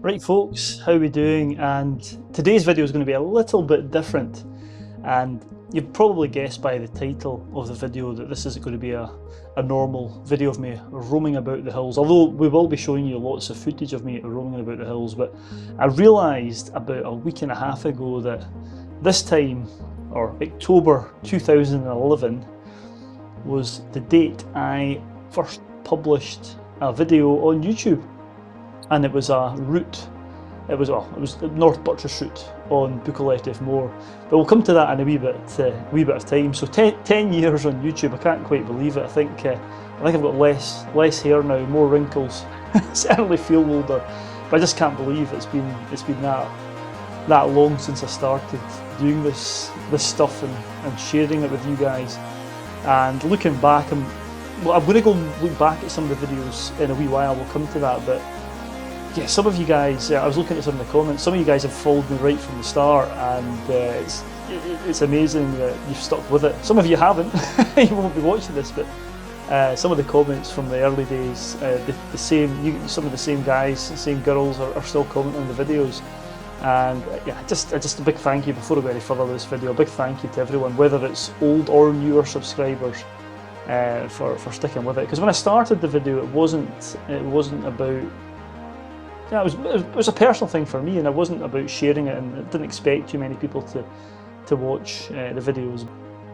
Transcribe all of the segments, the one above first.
Right folks, how are we doing? And today's video is going to be a little bit different, and you've probably guessed by the title of the video that this isn't going to be a normal video of me roaming about the hills, although we will be showing you lots of footage of me roaming about the hills. But I realised about a week and a half ago that this time, or October 2011, was the date I first published a video on YouTube. And it was a route, it was the North Buttress route on Buccleuch Moor. But we'll come to that in a wee bit of time. So 10 years on YouTube, I can't quite believe it. I think I've got less hair now, more wrinkles. Certainly feel older, but I just can't believe it's been that long since I started doing this stuff and sharing it with you guys. And looking back, I'm going to go look back at some of the videos in a wee while. We'll come to that, but yeah, some of you guys, I was looking at some of the comments, some of you guys have followed me right from the start, and it's amazing that you've stuck with it. Some of you haven't, you won't be watching this, but some of the comments from the early days, some of the same guys, the same girls are still commenting on the videos. And yeah, just a big thank you before I go any further with this video, a big thank you to everyone, whether it's old or newer subscribers, for sticking with it. Because when I started the video, it wasn't about, yeah, it was a personal thing for me, and it wasn't about sharing it, and I didn't expect too many people to watch the videos.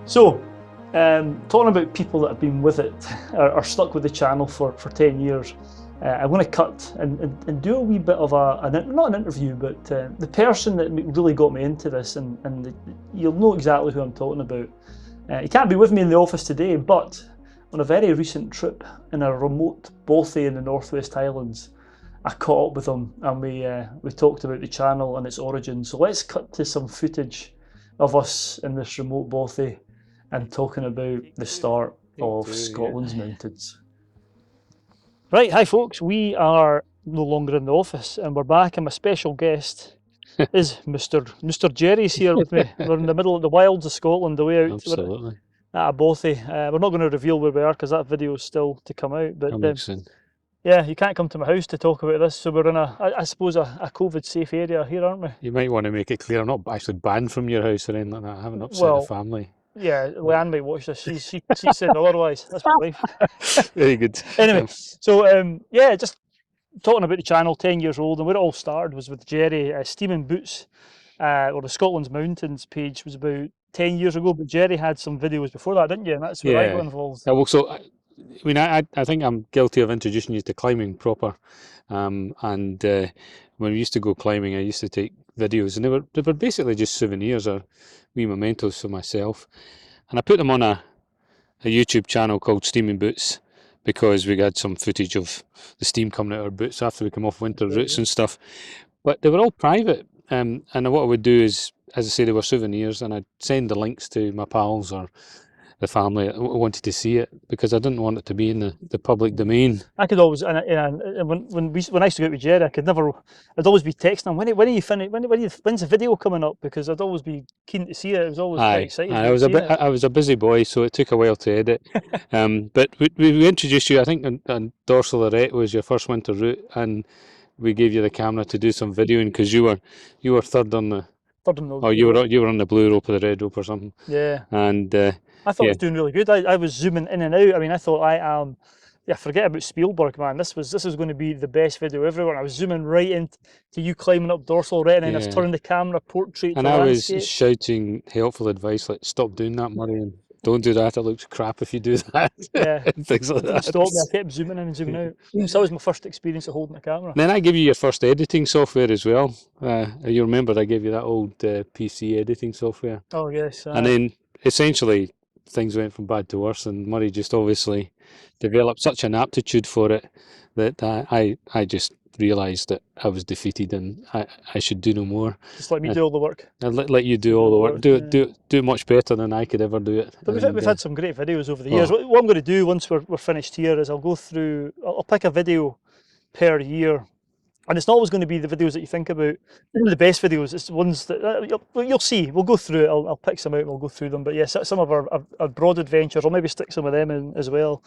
So, talking about people that have been with it, or stuck with the channel for 10 years, I'm going to cut and do a wee bit of not an interview, but the person that really got me into this, and you'll know exactly who I'm talking about. He can't be with me in the office today, but on a very recent trip in a remote bothy in the Northwest Highlands, I caught up with him, and we talked about the channel and its origin. So let's cut to some footage of us in this remote bothy and talking about the start of Scotland's mountains. Right, hi folks, we are no longer in the office and we're back, and my special guest is Mr. Jerry's here with me. We're in the middle of the wilds of Scotland, the way out. Absolutely. At a bothy. We're not going to reveal where we are because that video is still to come out. But yeah, you can't come to my house to talk about this, so we're in I suppose a COVID-safe area here, aren't we? You might want to make it clear I'm not actually banned from your house or anything like that. I haven't upset the family. Yeah, Leanne might watch this. She said otherwise. That's my wife. Very good. Anyway, so yeah, just talking about the channel, 10 years old, and where it all started was with Jerry. Steaming Boots, or the Scotland's Mountains page was about 10 years ago, but Jerry had some videos before that, didn't you? And that's where I got involved. Yeah, well, so I mean, I think I'm guilty of introducing you to climbing proper, and when we used to go climbing, I used to take videos, and they were basically just souvenirs or wee mementos for myself, and I put them on a YouTube channel called Steaming Boots because we had some footage of the steam coming out of our boots after we come off winter routes and stuff, but they were all private, and what I would do is, as I say, they were souvenirs, and I'd send the links to my pals or the family who wanted to see it, because I didn't want it to be in the public domain. I could always, when I used to go out with Jerry, I'd always be texting him, when are you finished? When's the video coming up? Because I'd always be keen to see it. It was always very exciting. I was a busy boy, so it took a while to edit. But we introduced you, I think, on Dorsal Arete was your first winter route, and we gave you the camera to do some videoing because you were third on the. Oh, you were on the blue rope or the red rope or something. Yeah. And I thought I was doing really good. I was zooming in and out. I mean, I thought forget about Spielberg, man. This was going to be the best video ever. I was zooming right into you climbing up Dorsal Arete, and then I was turning the camera portrait to landscape. I was shouting helpful advice like, stop doing that, Murray, and don't do that, it looks crap if you do that. Yeah. Things like that. Stop me. I kept zooming in and zooming out. So that was my first experience of holding a camera. And then I gave you your first editing software as well. You remember I gave you that old PC editing software. Oh yes. And then essentially things went from bad to worse, and Murray just obviously developed such an aptitude for it that I just realised that I was defeated and I should do no more. Just let me do all the work. I'd let you do all the work. Do it much better than I could ever do it. But we've had some great videos over the years. What I'm going to do once we're finished here is I'll pick a video per year. And it's not always going to be the videos that you think about. The best videos, it's ones that you'll see. We'll go through it. I'll pick some out and we'll go through them. But yes, some of our broad adventures, I'll maybe stick some of them in as well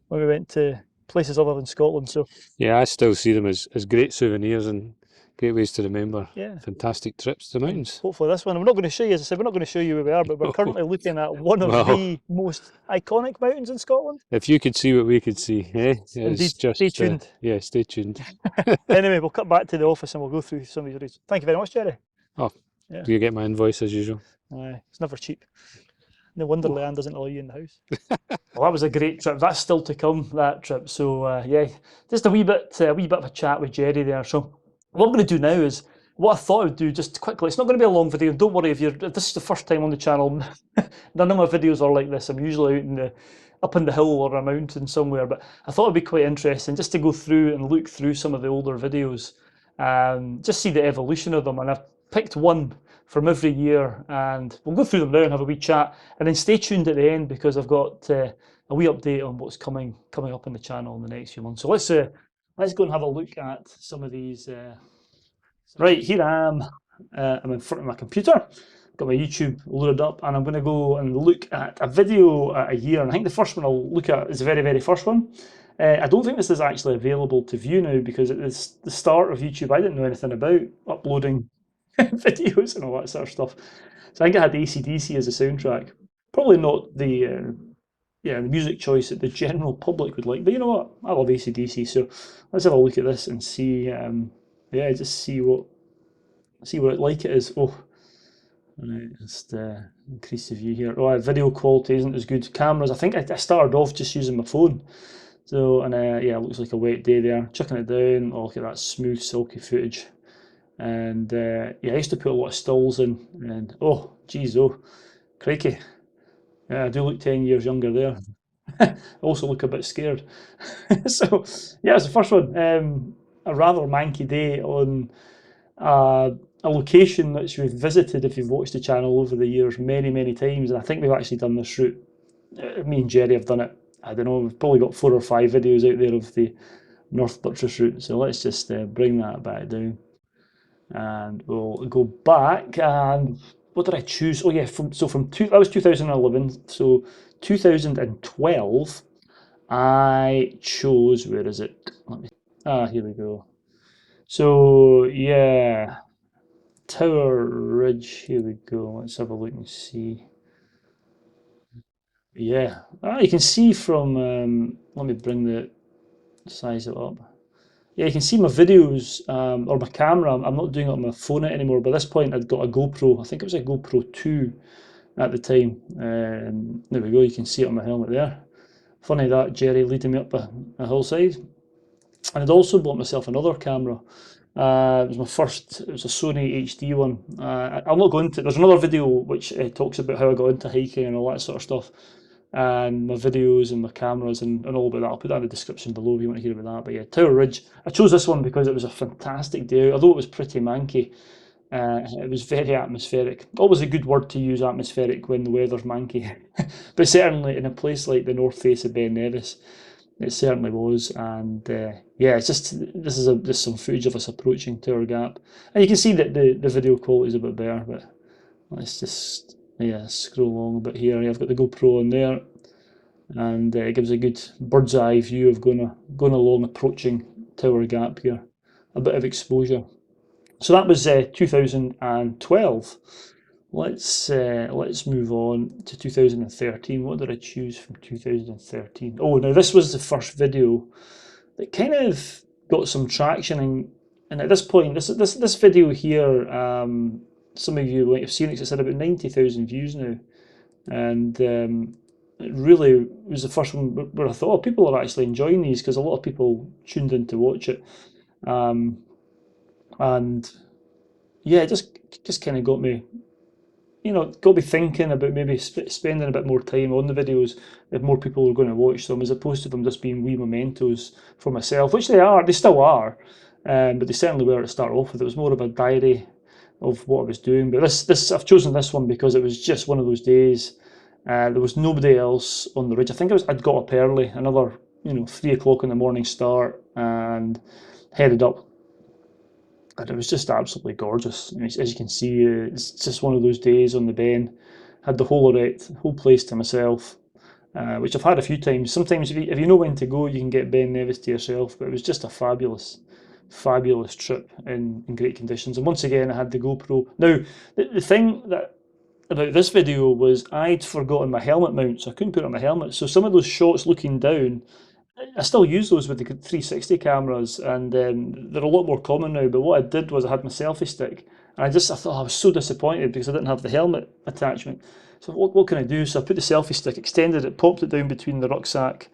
when we went to places other than Scotland. So yeah, I still see them as great souvenirs, and Great ways to remember Yeah. fantastic trips to the And mountains. hopefully this one, we're not going to show you, as I said, we're not going to show you where we are, but we're currently looking at one of Well, the most iconic mountains in Scotland. if you could see what we could see, eh? Indeed, It's stay just, tuned. yeah, stay tuned. Anyway, we'll cut back to the office and we'll go through some of these routes. Thank you very much, Jerry. Oh, Yeah, do you get my invoice as usual? it's never cheap. No wonder Oh. Leanne doesn't allow you in the house. Well, that was a great trip. That's still to come, that trip. So yeah, just a wee bit of a chat with Jerry there. So what I'm going to do now is what I thought I would do just quickly. It's not going to be a long video. Don't worry if this is the first time on the channel. None of my videos are like this. I'm usually out in the up in the hill or a mountain somewhere. But I thought it'd be quite interesting just to go through and look through some of the older videos, just see the evolution of them. And I've picked one from every year, and we'll go through them now and have a wee chat. And then stay tuned at the end because I've got a wee update on what's coming up on the channel in the next few months. So let's go and have a look at some of these. Right, here I am. I'm in front of my computer. Got my YouTube loaded up, and I'm going to go and look at a video a year. And I think the first one I'll look at is the very, very first one. I don't think this is actually available to view now because at the start of YouTube, I didn't know anything about uploading videos and all that sort of stuff. So I think I had AC/DC as a soundtrack. Probably not the music choice that the general public would like, but you know what? I love AC/DC, so let's have a look at this and see. Just see what it is. Oh, right, just increase the view here. Oh, video quality isn't as good. Cameras. I think I started off just using my phone. So it looks like a wet day there. Chucking it down. Oh, look at that smooth, silky footage. And I used to put a lot of stills in, and oh, geez, crikey. Yeah, I do look 10 years younger there. I also look a bit scared. So, yeah, it's the first one. A rather manky day on a location which we've visited if you've watched the channel over the years many, many times. And I think we've actually done this route. Me and Jerry have done it. I don't know, we've probably got 4 or 5 videos out there of the North Buttress route. So let's just bring that back down. And we'll go back and what did I choose? Oh yeah, that was 2011. So 2012, I chose, where is it? Here we go. So yeah, Tower Ridge. Here we go. Let's have a look and see. Yeah, you can see from. Let me bring the size it up. Yeah, you can see my videos or my camera. I'm not doing it on my phone anymore. By this point, I'd got a GoPro. I think it was a GoPro 2 at the time. There we go. You can see it on my helmet there. Funny that Jerry leading me up a hillside. And I'd also bought myself another camera. It was my first. It was a Sony HD one. I'll not go into. There's another video which talks about how I got into hiking and all that sort of stuff, and my videos and my cameras and all about that. I'll put that in the description below if you want to hear about that. But yeah, Tower Ridge. I chose this one because it was a fantastic day. Although it was pretty manky, it was very atmospheric. Always a good word to use, atmospheric, when the weather's manky. But certainly in a place like the north face of Ben Nevis, it certainly was. And it's just this is just some footage of us approaching Tower Gap, and you can see that the video quality is a bit better. But let's just scroll along a bit here. I've got the GoPro on there, and it gives a good bird's eye view of going along approaching Tower Gap here. A bit of exposure. So that was 2012. Let's move on to 2013. What did I choose from 2013? Oh, now this was the first video that kind of got some traction, and at this point, this video here, some of you might have seen it. It's had about 90,000 views now, and it really was the first one where I thought, oh, people are actually enjoying these because a lot of people tuned in to watch it, and yeah, it just kind of got me thinking about maybe spending a bit more time on the videos if more people are going to watch them, as opposed to them just being wee mementos for myself, which they still are, but they certainly were to start off with. It was more of a diary of what I was doing. But this I've chosen this one because it was just one of those days. There was nobody else on the ridge. I think I'd got up early, another 3 o'clock in the morning start, and headed up. And it was just absolutely gorgeous. As you can see, it's just one of those days on the Ben. Had the whole place to myself, which I've had a few times. Sometimes if you know when to go, you can get Ben Nevis to yourself. But it was just a fabulous fabulous trip in great conditions. And once again, I had the GoPro. Now, the thing that about this video was I'd forgotten my helmet mount, so I couldn't put on my helmet. So some of those shots looking down, I still use those with the 360 cameras, and they're a lot more common now. But what I did was I had my selfie stick, and I thought I was so disappointed because I didn't have the helmet attachment. So what can I do? So I put the selfie stick, extended it, popped it down between the rucksack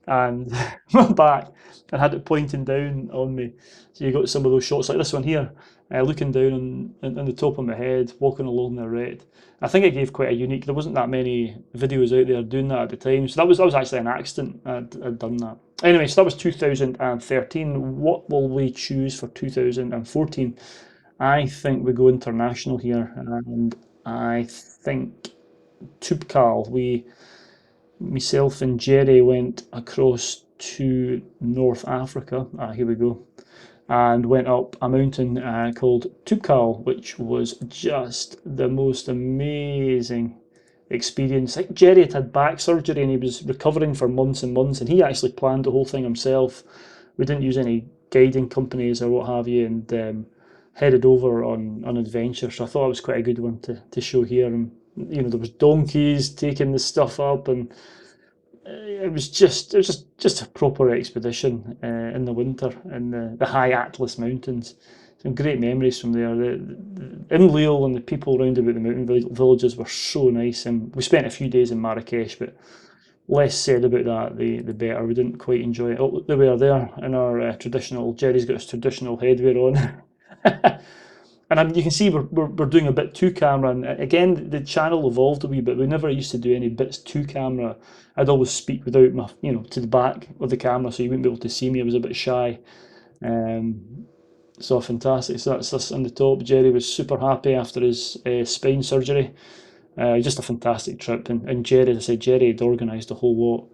and my back, and had it pointing down on me. So you got some of those shots like this one here, looking down on the top of my head, walking along the red. I think it gave quite a unique. There wasn't that many videos out there doing that at the time, so that was actually an accident. I'd done that. Anyway, so that was 2013. What will we choose for 2014? I think we go international here, and I think Tubkal. Myself and Jerry went across to North Africa. Here we go, and went up a mountain called Tubkal, which was just the most amazing experience. Like Jerry had back surgery and he was recovering for months and months, and he actually planned the whole thing himself. We didn't use any guiding companies or what have you, and headed over on an adventure. So I thought it was quite a good one to show here. And there was donkeys taking the stuff up, and it was just a proper expedition in the winter in the high Atlas Mountains. Some great memories from there. Imlil and the people around about the mountain villages were so nice, and we spent a few days in Marrakesh, but less said about that, the better. We didn't quite enjoy it. Oh, there we are there in our traditional. Jerry's got his traditional headwear on. And you can see we're doing a bit to camera, and again the channel evolved a wee bit. We never used to do any bits to camera. I'd always speak without my, to the back of the camera, so you wouldn't be able to see me. I was a bit shy. So fantastic. So that's us on the top. Jerry was super happy after his spine surgery. Just a fantastic trip, and Jerry, as I said, Jerry had organised the whole lot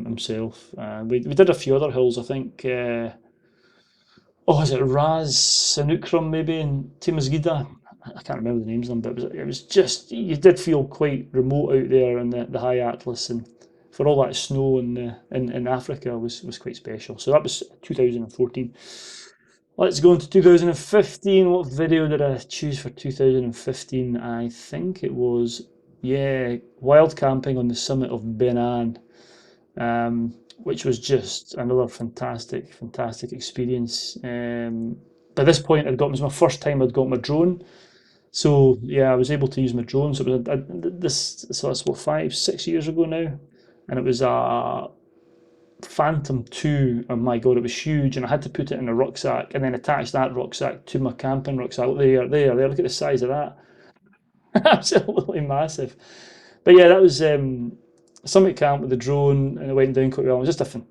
himself. We did a few other hills, I think. Is it Raz Sanukram maybe in Timazgida? I can't remember the names of them, but it was just, you did feel quite remote out there in the high Atlas, and for all that snow in Africa was quite special. So that was 2014. Let's go into 2015. What video did I choose for 2015? I think it was, yeah, wild camping on the summit of Benan. Which was just another fantastic experience. By this point, it was my first time I'd got my drone. So yeah, I was able to use my drone. So it was so that's what, 5, 6 years ago now, and it was a Phantom 2. Oh my god, it was huge, and I had to put it in a rucksack and then attach that rucksack to my camping rucksack. There. Look at the size of that. Absolutely massive. But yeah, that was summit camp with the drone, and it went down quite well. It was just a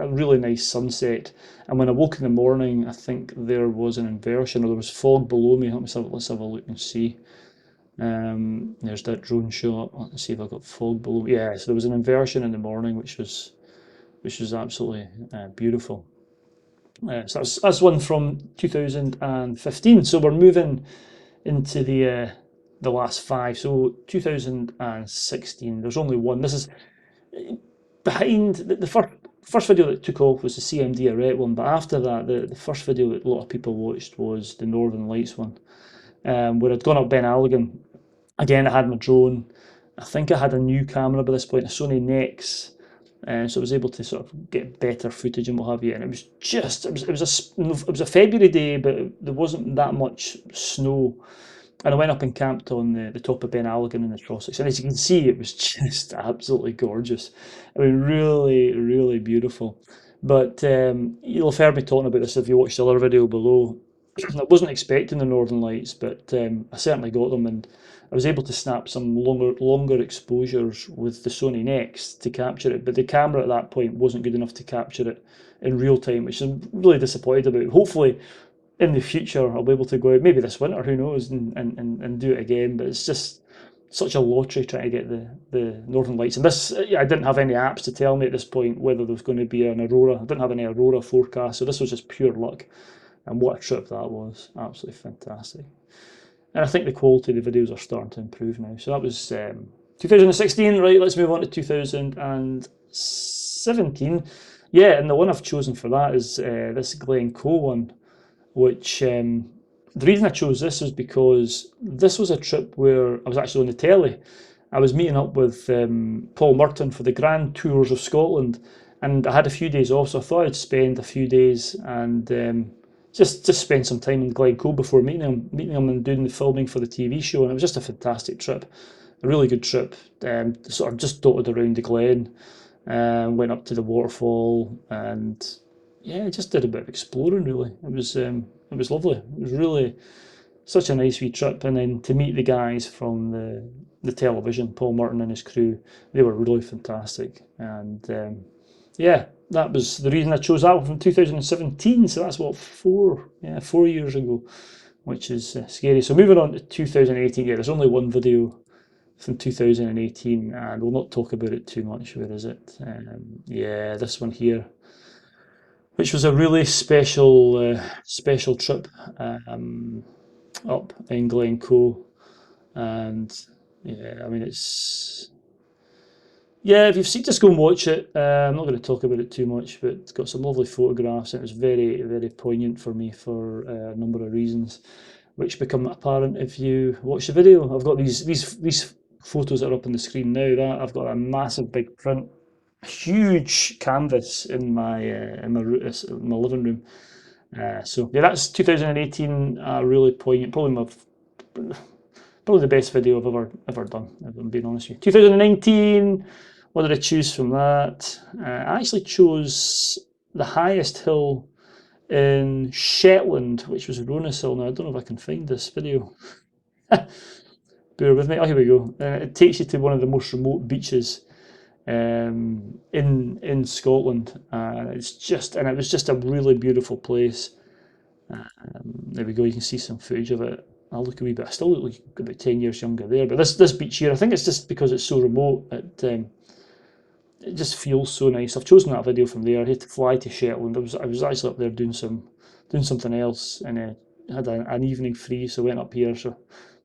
really nice sunset. And when I woke in the morning, I think there was an inversion, or there was fog below me. Let's have a look and see. There's that drone shot. Let's see if I've got fog below me. Yeah, so there was an inversion in the morning, which was absolutely beautiful. So that's one from 2015. So we're moving into the last five. So 2016, there's only one. This is behind the first video that took off was the CMD Arret one, but after that, the first video that a lot of people watched was the Northern Lights one, where I'd gone up Ben Alligan. Again, I had my drone. I think I had a new camera by this point, a Sony Nex, and so I was able to sort of get better footage and what have you. And it was just, it was a February day, but there wasn't that much snow. And I went up and camped on the top of Ben Alligan in the Trossachs. And as you can see, it was just absolutely gorgeous. I mean, really, really beautiful. But you'll have heard me talking about this if you watched the other video below. I wasn't expecting the Northern Lights, but I certainly got them, and I was able to snap some longer exposures with the Sony Nex to capture it. But the camera at that point wasn't good enough to capture it in real time, which I'm really disappointed about. Hopefully, in the future, I'll be able to go out, maybe this winter, who knows, and do it again. But it's just such a lottery trying to get the Northern Lights. And this, I didn't have any apps to tell me at this point whether there was going to be an aurora. I didn't have any aurora forecast, so this was just pure luck. And what a trip that was. Absolutely fantastic. And I think the quality of the videos are starting to improve now. So that was 2016. Right, let's move on to 2017. Yeah, and the one I've chosen for that is this Glencoe one. which the reason I chose this is because this was a trip where I was actually on the telly. I was meeting up with Paul Merton for the Grand Tours of Scotland, and I had a few days off, so I thought I'd spend a few days and just spend some time in Glencoe before meeting him and doing the filming for the TV show. And it was just a fantastic trip, a really good trip. Sort of just dotted around the glen, went up to the waterfall, and yeah, just did a bit of exploring. Really, it was lovely. It was really such a nice wee trip, and then to meet the guys from the television, Paul Martin and his crew, they were really fantastic. And yeah, that was the reason I chose that one from 2017. So that's what 4 years ago, which is scary. So moving on to 2018. Yeah, there's only one video from 2018, and we'll not talk about it too much. Where is it? Yeah, this one here, which was a really special trip up in Glencoe. And yeah, I mean, it's yeah, if you've seen, just go and watch it. I'm not going to talk about it too much, but it's got some lovely photographs, and it was very poignant for me for a number of reasons, which become apparent if you watch the video. I've got these photos that are up on the screen now. That I've got a massive big print, huge canvas in my living room. So yeah, that's 2018. Really poignant. Probably the best video I've ever done, if I'm being honest with you. 2019, what did I choose from that? I actually chose the highest hill in Shetland, which was Ronas Hill. Now, I don't know if I can find this video. Bear with me. Oh, here we go. It takes you to one of the most remote beaches in Scotland. It was just a really beautiful place. There we go. You can see some footage of it. I look a wee bit. I still look like about 10 years younger there. But this beach here, I think it's just because it's so remote. It just feels so nice. I've chosen that video from there. I had to fly to Shetland. I was actually up there doing something else, and had an evening free, so I went up here. So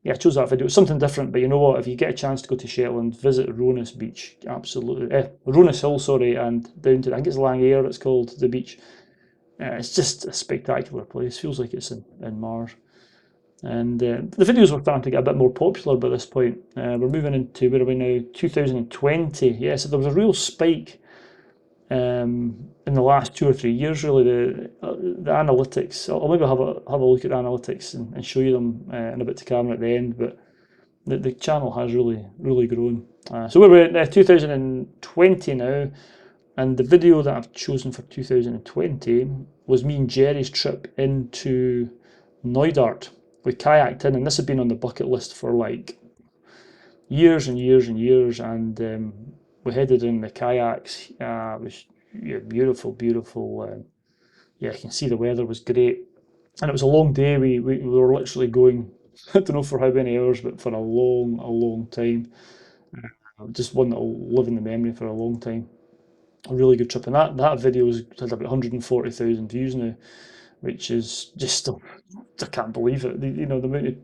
yeah, I chose that video. It's something different, but you know what? If you get a chance to go to Shetland, visit Ronas Beach. Absolutely, Ronas Hill, sorry, and down to I think it's Langayre. It's called the beach. It's just a spectacular place. Feels like it's in Mars. And the videos were starting to get a bit more popular by this point. We're moving into, where are we now? 2020. Yeah, so there was a real spike in the last 2 or 3 years. Really, the analytics. I'll maybe have a look at the analytics and show you them in a bit to camera at the end. But the channel has really grown. So we're at 2020 now, and the video that I've chosen for 2020 was me and Jerry's trip into Neudart. We kayaked in, and this had been on the bucket list for like years and years and years. And we headed in the kayaks. It was beautiful. Yeah, I can see the weather was great, and it was a long day. We were literally going, I don't know for how many hours, but for a long time. Just one that will live in the memory for a long time. A really good trip, and that video's had about 140,000 views now, which is just I can't believe it. The amount of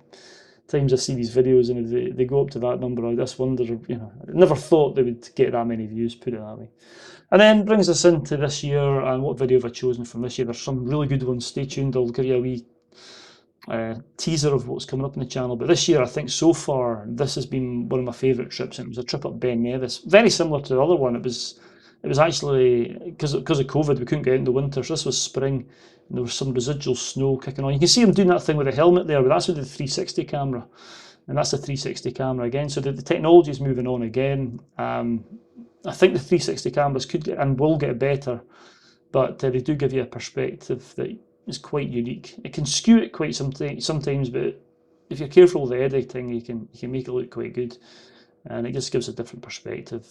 times I see these videos and they go up to that number, I just wonder, I never thought they would get that many views, put it that way. And then brings us into this year, and what video have I chosen from this year? There's some really good ones. Stay tuned, I'll give you a wee teaser of what's coming up on the channel. But this year, I think so far, this has been one of my favourite trips. It was a trip up Ben Nevis, very similar to the other one. It was actually because of COVID, we couldn't get out in the winter. So this was spring, and there was some residual snow kicking on. You can see him doing that thing with the helmet there, but that's with the 360 camera, and that's the 360 camera again. So the technology is moving on again. I think the 360 cameras could get and will get better, but they do give you a perspective that is quite unique. It can skew it quite sometimes, but if you're careful with the editing, you can make it look quite good, and it just gives a different perspective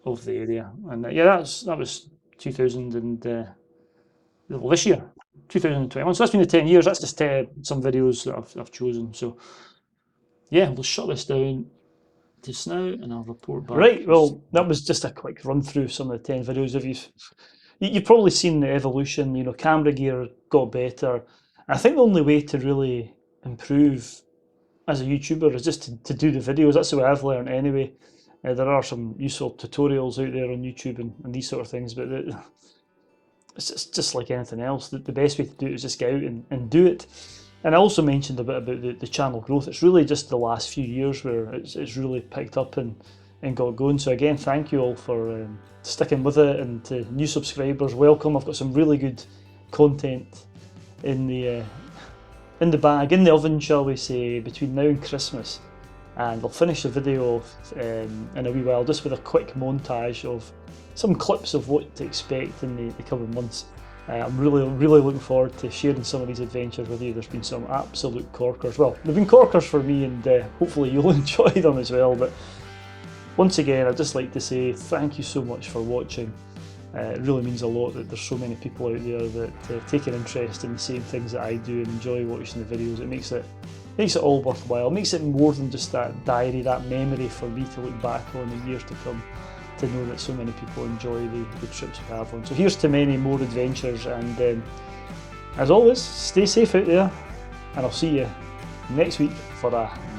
of the area. And yeah, that was 2000 and well, this year, 2021. So that's been the 10 years. That's just some videos that I've chosen. So yeah, we'll shut this down just now, and I'll report back. Right. Well, that was just a quick run through some of the 10 videos. You've probably seen the evolution. Camera gear got better. I think the only way to really improve as a YouTuber is just to do the videos. That's the way I've learned anyway. There are some useful tutorials out there on YouTube and these sort of things, but it's just like anything else. The best way to do it is just get out and do it. And I also mentioned a bit about the channel growth. It's really just the last few years where it's really picked up and got going. So again, thank you all for sticking with it, and to new subscribers, welcome. I've got some really good content in the bag, in the oven, shall we say, between now and Christmas. And I'll finish the video off in a wee while, just with a quick montage of some clips of what to expect in the coming months. I'm really looking forward to sharing some of these adventures with you. There's been some absolute corkers. Well, they've been corkers for me, and hopefully you'll enjoy them as well. But once again, I'd just like to say thank you so much for watching. It really means a lot that there's so many people out there that take an interest in the same things that I do and enjoy watching the videos. It makes it all worthwhile. It makes it more than just that diary, that memory for me to look back on in years to come, to know that so many people enjoy the trips we have on. So here's to many more adventures, and as always, stay safe out there, and I'll see you next week for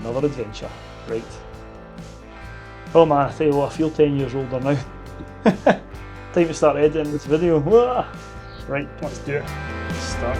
another adventure. Right. Oh man, I tell you what, I feel 10 years older now. Time to start editing this video. Right, let's do it. Start.